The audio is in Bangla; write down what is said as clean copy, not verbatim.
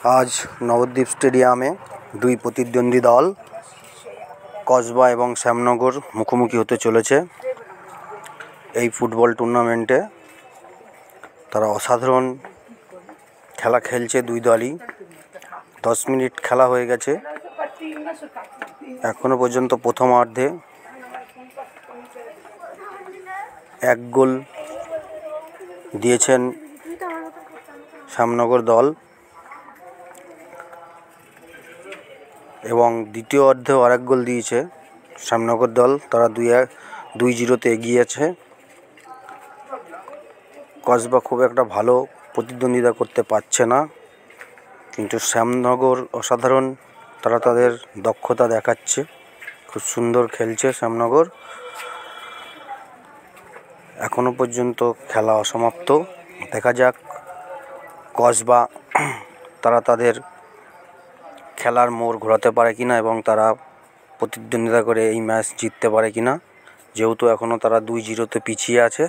आज नवद्वीप स्टेडियामे दुई प्रतिद्वंदी दल कस्बा एवं श्यामनगर मुखोमुखी होते चलेছে এই ফুটবল টুর্নামেন্টে। তারা অসাধারণ খেলা খেলছে দুই দলই। 10 মিনিট খেলা হয়ে গেছে, এখনো পর্যন্ত প্রথমার্ধে এক গোল দিয়েছেন শ্যামনগর দল এবং দ্বিতীয় অর্ধেও আরেক গোল দিয়েছে শ্যামনগর দল। তারা 2-0 এগিয়ে আছে। কসবা খুব একটা ভালো প্রতিদ্বন্দ্বিতা করতে পারছে না, কিন্তু শ্যামনগর অসাধারণ, তারা তাদের দক্ষতা দেখাচ্ছে, খুব সুন্দর খেলছে শ্যামনগর। এখনো পর্যন্ত খেলা অসমাপ্ত, দেখা যাক কসবা তারা তাদের খেলার মোড় ঘোরাতে পারে কিনা এবং তারা প্রতিদ্বন্দ্বিতা করে এই ম্যাচ জিততে পারে কিনা, যেহেতু এখনও তারা 2-0 পিছিয়ে আছে।